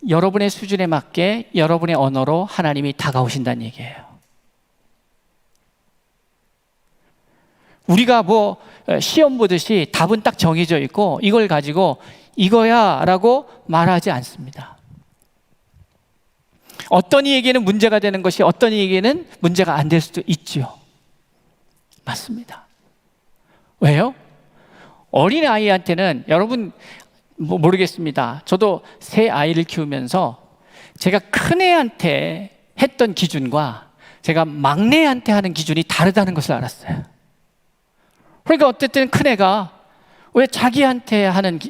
여러분의 수준에 맞게 여러분의 언어로 하나님이 다가오신다는 얘기예요. 우리가 시험 보듯이 답은 딱 정해져 있고 이걸 가지고 이거야 라고 말하지 않습니다. 어떤 이에게는 문제가 되는 것이 어떤 이에게는 문제가 안 될 수도 있지요. 맞습니다. 왜요? 어린아이한테는 여러분 모르겠습니다. 저도 새 아이를 키우면서 제가 큰애한테 했던 기준과 제가 막내한테 하는 기준이 다르다는 것을 알았어요. 그러니까 어쨌든 큰애가 왜 자기한테 하는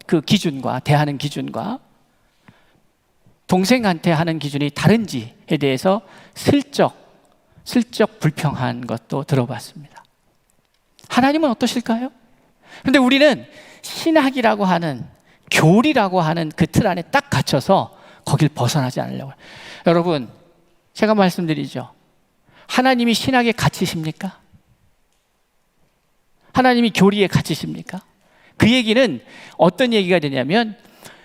그 기준과 대하는 기준과 동생한테 하는 기준이 다른지에 대해서 슬쩍 불평한 것도 들어봤습니다. 하나님은 어떠실까요? 그런데 우리는 신학이라고 하는, 교리라고 하는 그 틀 안에 딱 갇혀서 거길 벗어나지 않으려고 해요. 여러분, 제가 말씀드리죠. 하나님이 신학에 갇히십니까? 하나님이 교리에 갇히십니까? 그 얘기는 어떤 얘기가 되냐면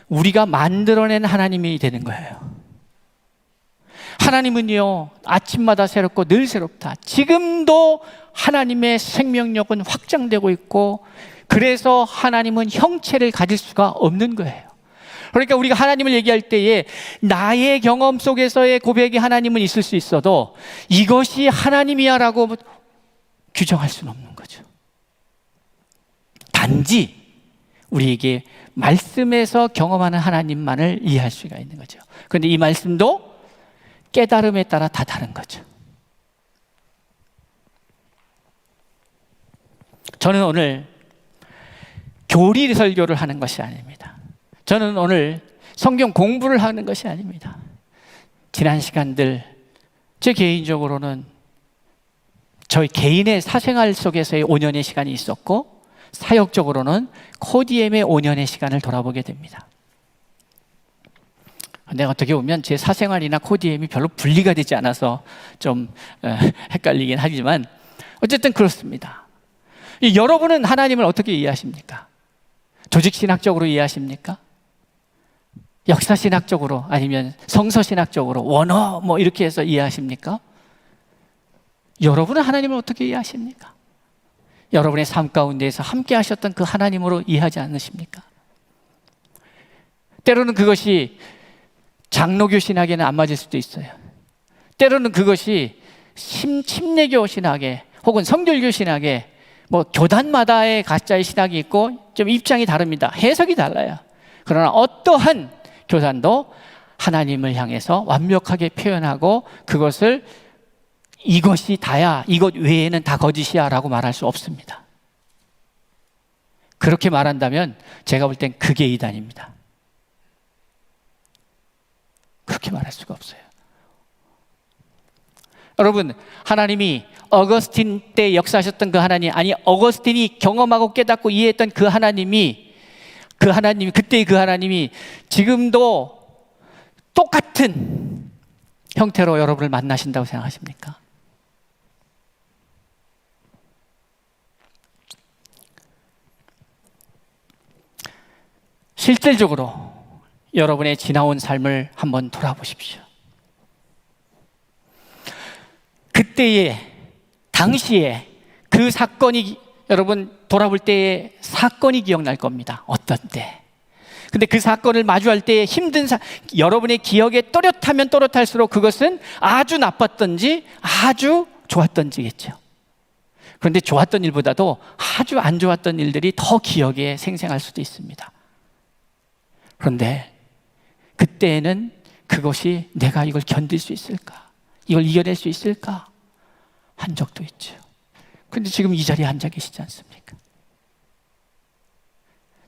우리가 만들어낸 하나님이 되는 거예요. 하나님은요, 아침마다 새롭고 늘 새롭다. 지금도 하나님의 생명력은 확장되고 있고, 그래서 하나님은 형체를 가질 수가 없는 거예요. 그러니까 우리가 하나님을 얘기할 때에 나의 경험 속에서의 고백이 하나님은 있을 수 있어도 이것이 하나님이야 라고 규정할 수는 없는 거죠. 단지 우리에게 말씀에서 경험하는 하나님만을 이해할 수가 있는 거죠. 그런데 이 말씀도 깨달음에 따라 다 다른 거죠. 저는 오늘 교리 설교를 하는 것이 아닙니다. 저는 오늘 성경 공부를 하는 것이 아닙니다. 지난 시간들 제 개인적으로는 저희 개인의 사생활 속에서의 5년의 시간이 있었고, 사역적으로는 코디엠의 5년의 시간을 돌아보게 됩니다. 근데 어떻게 보면 제 사생활이나 코디엠이 별로 분리가 되지 않아서 좀 헷갈리긴 하지만 어쨌든 그렇습니다. 여러분은 하나님을 어떻게 이해하십니까? 조직신학적으로 이해하십니까? 역사신학적으로, 아니면 성서신학적으로, 원어 이렇게 해서 이해하십니까? 여러분은 하나님을 어떻게 이해하십니까? 여러분의 삶 가운데에서 함께 하셨던 그 하나님으로 이해하지 않으십니까? 때로는 그것이 장로교 신학에는 안 맞을 수도 있어요. 때로는 그것이 침례교 신학에 혹은 성결교 신학에 교단마다의 각자의 신학이 있고 좀 입장이 다릅니다. 해석이 달라요. 그러나 어떠한 교단도 하나님을 향해서 완벽하게 표현하고 그것을 이것이 다야, 이것 외에는 다 거짓이야 라고 말할 수 없습니다. 그렇게 말한다면 제가 볼 땐 그게 이단입니다. 그렇게 말할 수가 없어요. 여러분, 하나님이 어거스틴 때 역사하셨던 그 하나님, 아니 어거스틴이 경험하고 깨닫고 이해했던 그 하나님이 그때의 그 하나님이 지금도 똑같은 형태로 여러분을 만나신다고 생각하십니까? 실질적으로 여러분의 지나온 삶을 한번 돌아보십시오. 그때의 당시에 그 사건이, 여러분 돌아볼 때의 사건이 기억날 겁니다. 어떤 때. 근데 그 사건을 마주할 때의 여러분의 기억에 또렷하면 또렷할수록 그것은 아주 나빴던지 아주 좋았던지겠죠. 그런데 좋았던 일보다도 아주 안 좋았던 일들이 더 기억에 생생할 수도 있습니다. 그런데 그때에는 그것이 내가 이걸 견딜 수 있을까? 이걸 이겨낼 수 있을까? 한 적도 있죠. 그런데 지금 이 자리에 앉아 계시지 않습니까?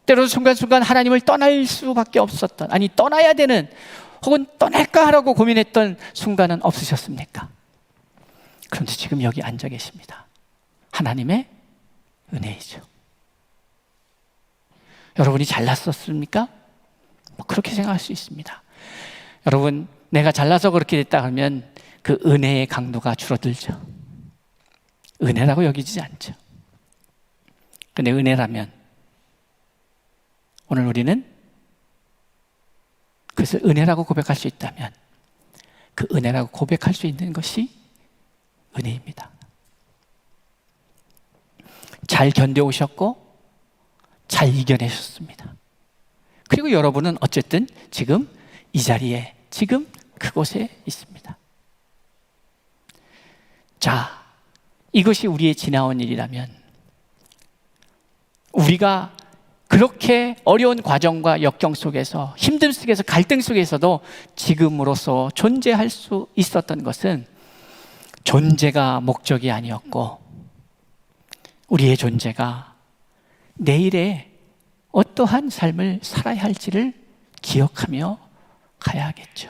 때로는 순간순간 하나님을 떠날 수밖에 없었던, 아니 떠나야 되는, 혹은 떠날까 하라고 고민했던 순간은 없으셨습니까? 그런데 지금 여기 앉아 계십니다. 하나님의 은혜이죠. 여러분이 잘났었습니까? 그렇게 생각할 수 있습니다. 여러분, 내가 잘나서 그렇게 됐다 하면 그 은혜의 강도가 줄어들죠. 은혜라고 여기지 않죠. 근데 은혜라면 오늘 우리는 그것을 은혜라고 고백할 수 있다면 그 은혜라고 고백할 수 있는 것이 은혜입니다. 잘 견뎌오셨고 잘 이겨내셨습니다. 그리고 여러분은 어쨌든 지금 이 자리에, 지금 그곳에 있습니다. 자, 이것이 우리의 지나온 일이라면 우리가 그렇게 어려운 과정과 역경 속에서, 힘듦 속에서, 갈등 속에서도 지금으로서 존재할 수 있었던 것은 존재가 목적이 아니었고 우리의 존재가 내일에 어떠한 삶을 살아야 할지를 기억하며 가야겠죠.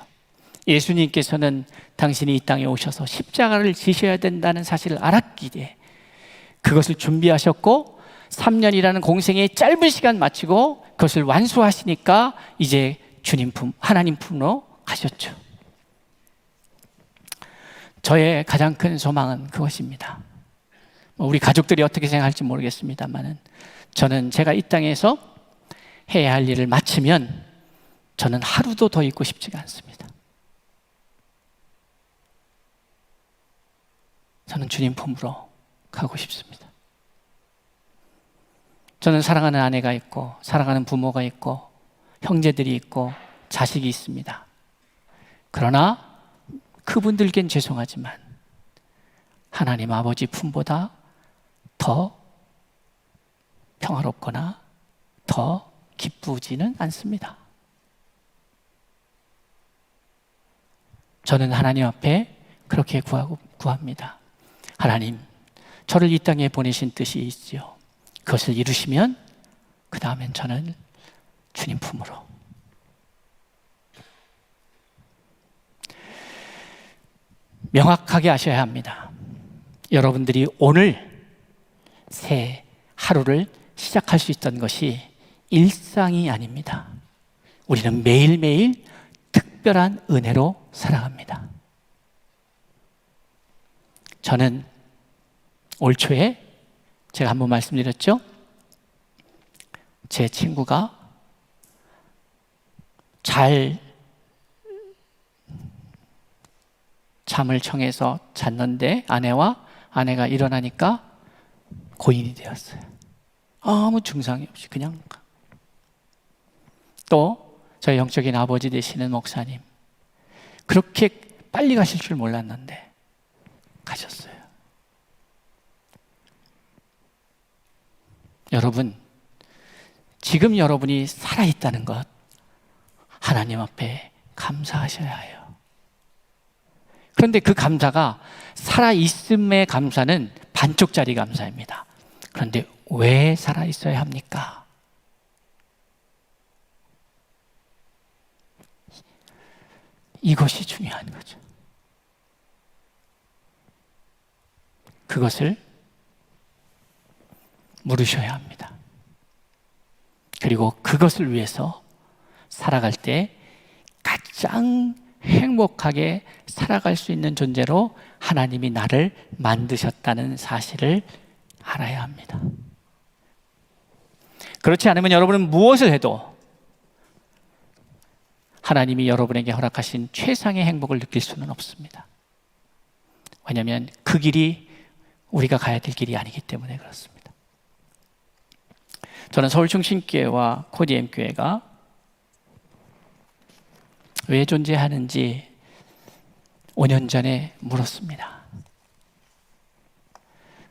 예수님께서는 당신이 이 땅에 오셔서 십자가를 지셔야 된다는 사실을 알았기에 그것을 준비하셨고 3년이라는 공생의 짧은 시간 마치고 그것을 완수하시니까 이제 주님 품, 하나님 품으로 가셨죠. 저의 가장 큰 소망은 그것입니다. 우리 가족들이 어떻게 생각할지 모르겠습니다만 저는 제가 이 땅에서 해야 할 일을 마치면 저는 하루도 더 있고 싶지가 않습니다. 저는 주님 품으로 가고 싶습니다. 저는 사랑하는 아내가 있고 사랑하는 부모가 있고 형제들이 있고 자식이 있습니다. 그러나 그분들께는 죄송하지만 하나님 아버지 품보다 더 평화롭거나 더 기쁘지는 않습니다. 저는 하나님 앞에 그렇게 구합니다. 하나님, 저를 이 땅에 보내신 뜻이 있지요. 그것을 이루시면 그 다음엔 저는 주님 품으로. 명확하게 하셔야 합니다. 여러분들이 오늘 새 하루를 시작할 수 있던 것이 일상이 아닙니다. 우리는 매일매일 특별한 은혜로 살아갑니다. 저는 올 초에 제가 한번 말씀드렸죠? 제 친구가 잘 잠을 청해서 잤는데 아내가 일어나니까 고인이 되었어요. 아무 증상이 없이 그냥. 또 저희 영적인 아버지 되시는 목사님, 그렇게 빨리 가실 줄 몰랐는데 가셨어요. 여러분, 지금 여러분이 살아있다는 것 하나님 앞에 감사하셔야 해요. 그런데 그 감사가 살아있음의 감사는 반쪽짜리 감사입니다. 그런데 왜 살아있어야 합니까? 이것이 중요한 거죠. 그것을 물으셔야 합니다. 그리고 그것을 위해서 살아갈 때 가장 행복하게 살아갈 수 있는 존재로 하나님이 나를 만드셨다는 사실을 알아야 합니다. 그렇지 않으면 여러분은 무엇을 해도 하나님이 여러분에게 허락하신 최상의 행복을 느낄 수는 없습니다. 왜냐하면 그 길이 우리가 가야 될 길이 아니기 때문에 그렇습니다. 저는 서울중심교회와 코디엠교회가 왜 존재하는지 5년 전에 물었습니다.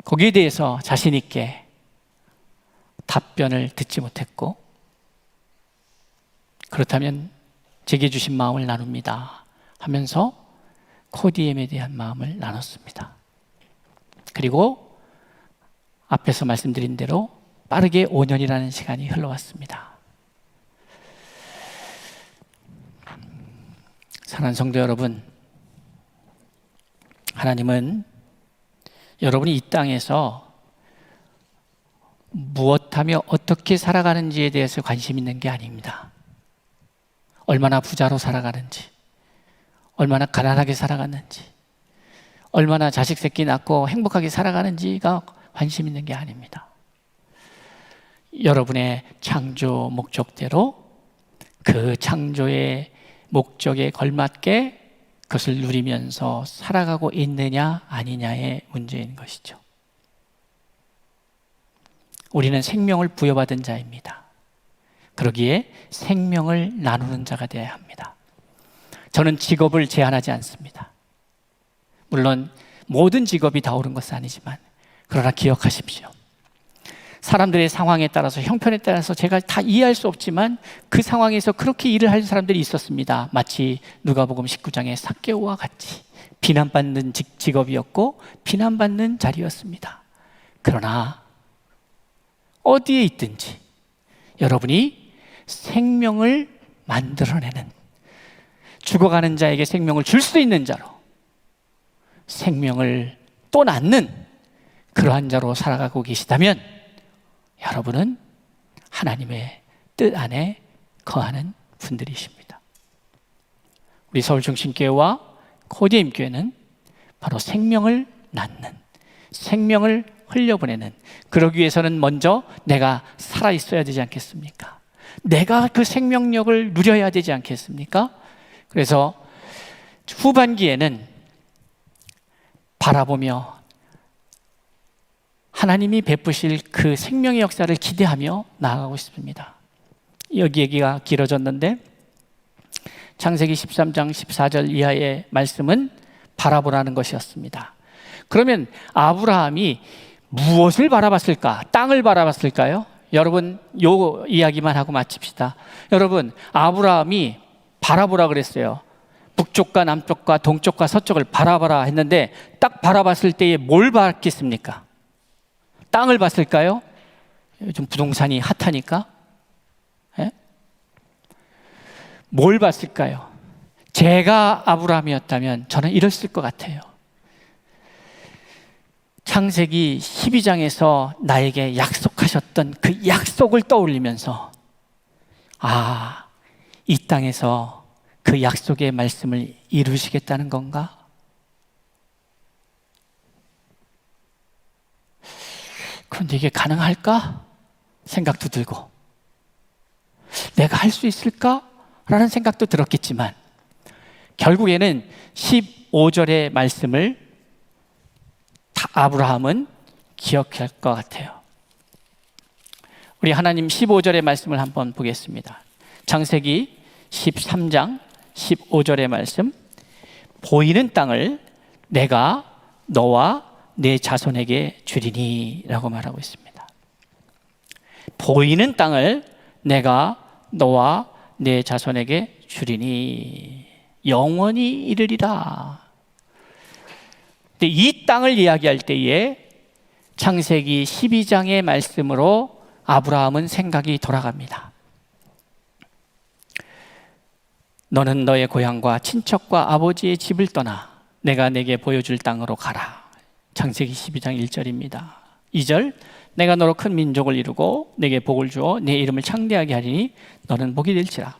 거기에 대해서 자신 있게 답변을 듣지 못했고, 그렇다면 제게 주신 마음을 나눕니다 하면서 코디엠에 대한 마음을 나눴습니다. 그리고 앞에서 말씀드린 대로 빠르게 5년이라는 시간이 흘러왔습니다. 사랑하는 성도 여러분, 하나님은 여러분이 이 땅에서 무엇하며 어떻게 살아가는지에 대해서 관심 있는 게 아닙니다. 얼마나 부자로 살아가는지, 얼마나 가난하게 살아갔는지, 얼마나 자식 새끼 낳고 행복하게 살아가는지가 관심 있는 게 아닙니다. 여러분의 창조 목적대로 그 창조의 목적에 걸맞게 그것을 누리면서 살아가고 있느냐 아니냐의 문제인 것이죠. 우리는 생명을 부여받은 자입니다. 그러기에 생명을 나누는 자가 되어야 합니다. 저는 직업을 제한하지 않습니다. 물론 모든 직업이 다 옳은 것은 아니지만, 그러나 기억하십시오. 사람들의 상황에 따라서, 형편에 따라서 제가 다 이해할 수 없지만 그 상황에서 그렇게 일을 하는 사람들이 있었습니다. 마치 누가복음 19장의 삭개오와 같이 비난받는 직업이었고 비난받는 자리였습니다. 그러나 어디에 있든지 여러분이 생명을 만들어내는, 죽어가는 자에게 생명을 줄 수 있는 자로, 생명을 또 낳는 그러한 자로 살아가고 계시다면 여러분은 하나님의 뜻 안에 거하는 분들이십니다. 우리 서울중심교회와 코디엠교회는 바로 생명을 낳는, 생명을 흘려보내는, 그러기 위해서는 먼저 내가 살아있어야 되지 않겠습니까? 내가 그 생명력을 누려야 되지 않겠습니까? 그래서 후반기에는 바라보며 하나님이 베푸실 그 생명의 역사를 기대하며 나아가고 싶습니다. 여기 얘기가 길어졌는데 창세기 13장 14절 이하의 말씀은 바라보라는 것이었습니다. 그러면 아브라함이 무엇을 바라봤을까? 땅을 바라봤을까요? 여러분, 요 이야기만 하고 마칩시다. 여러분, 아브라함이 바라보라 그랬어요. 북쪽과 남쪽과 동쪽과 서쪽을 바라봐라 했는데 딱 바라봤을 때에 뭘 봤겠습니까? 땅을 봤을까요? 요즘 부동산이 핫하니까. 예? 뭘 봤을까요? 제가 아브라함이었다면 저는 이랬을 것 같아요. 창세기 12장에서 나에게 약속하셨던 그 약속을 떠올리면서, 아, 이 땅에서 그 약속의 말씀을 이루시겠다는 건가? 그런데 이게 가능할까? 생각도 들고, 내가 할 수 있을까? 라는 생각도 들었겠지만 결국에는 15절의 말씀을 아브라함은 기억할 것 같아요. 우리 하나님 15절의 말씀을 한번 보겠습니다. 창세기 13장 15절의 말씀, 보이는 땅을 내가 너와 내 자손에게 주리니 라고 말하고 있습니다. 보이는 땅을 내가 너와 내 자손에게 주리니 영원히 이르리라. 근데 이 땅을 이야기할 때에 창세기 12장의 말씀으로 아브라함은 생각이 돌아갑니다. 너는 너의 고향과 친척과 아버지의 집을 떠나 내가 내게 보여줄 땅으로 가라. 창세기 12장 1절입니다. 2절, 내가 너로 큰 민족을 이루고 내게 복을 주어 내 이름을 창대하게 하리니 너는 복이 될지라.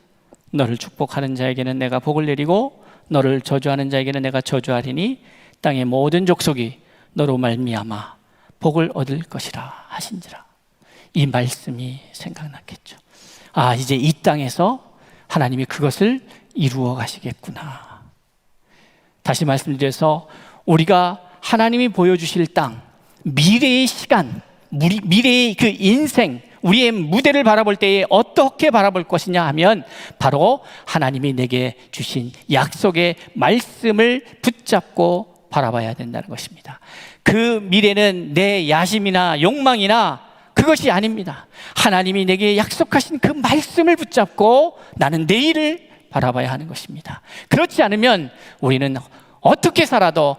너를 축복하는 자에게는 내가 복을 내리고 너를 저주하는 자에게는 내가 저주하리니 땅의 모든 족속이 너로 말미암아 복을 얻을 것이라 하신지라. 이 말씀이 생각났겠죠. 아, 이제 이 땅에서 하나님이 그것을 이루어 가시겠구나. 다시 말씀드려서 우리가 하나님이 보여주실 땅, 미래의 시간, 미래의 그 인생, 우리의 무대를 바라볼 때에 어떻게 바라볼 것이냐 하면 바로 하나님이 내게 주신 약속의 말씀을 붙잡고 바라봐야 된다는 것입니다. 그 미래는 내 야심이나 욕망이나 그것이 아닙니다. 하나님이 내게 약속하신 그 말씀을 붙잡고 나는 내일을 바라봐야 하는 것입니다. 그렇지 않으면 우리는 어떻게 살아도,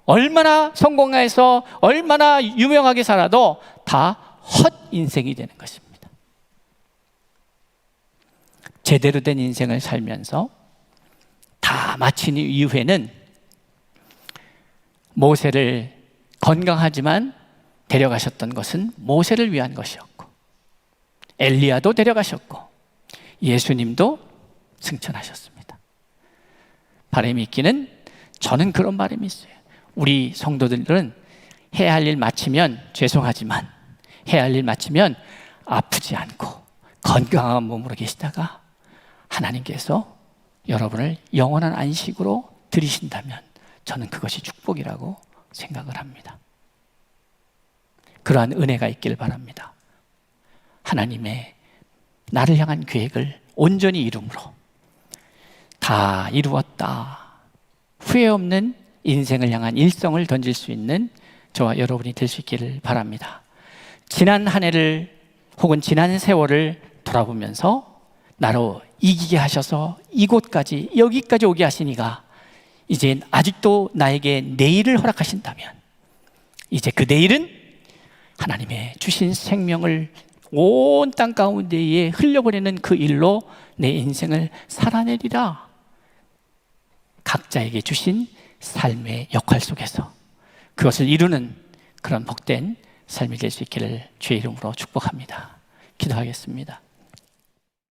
얼마나 성공해서 얼마나 유명하게 살아도 다 헛 인생이 되는 것입니다. 제대로 된 인생을 살면서 다 마친 이후에는 모세를 건강하지만 데려가셨던 것은 모세를 위한 것이었고, 엘리야도 데려가셨고, 예수님도 승천하셨습니다. 바람이 있기는 저는 그런 바람이 있어요. 우리 성도들은 해야 할 일 마치면 죄송하지만 해야 할 일 마치면 아프지 않고 건강한 몸으로 계시다가 하나님께서 여러분을 영원한 안식으로 들이신다면 저는 그것이 축복이라고 생각을 합니다. 그러한 은혜가 있기를 바랍니다. 하나님의 나를 향한 계획을 온전히 이룸으로 다 이루었다, 후회 없는 인생을 향한 일성을 던질 수 있는 저와 여러분이 될 수 있기를 바랍니다. 지난 한 해를 혹은 지난 세월을 돌아보면서 나로 이기게 하셔서 이곳까지 여기까지 오게 하시니가 이제 아직도 나에게 내일을 허락하신다면 이제 그 내일은 하나님의 주신 생명을 온 땅 가운데에 흘려보내는 그 일로 내 인생을 살아내리라. 각자에게 주신 삶의 역할 속에서 그것을 이루는 그런 복된 삶이 될 수 있기를 주의 이름으로 축복합니다. 기도하겠습니다.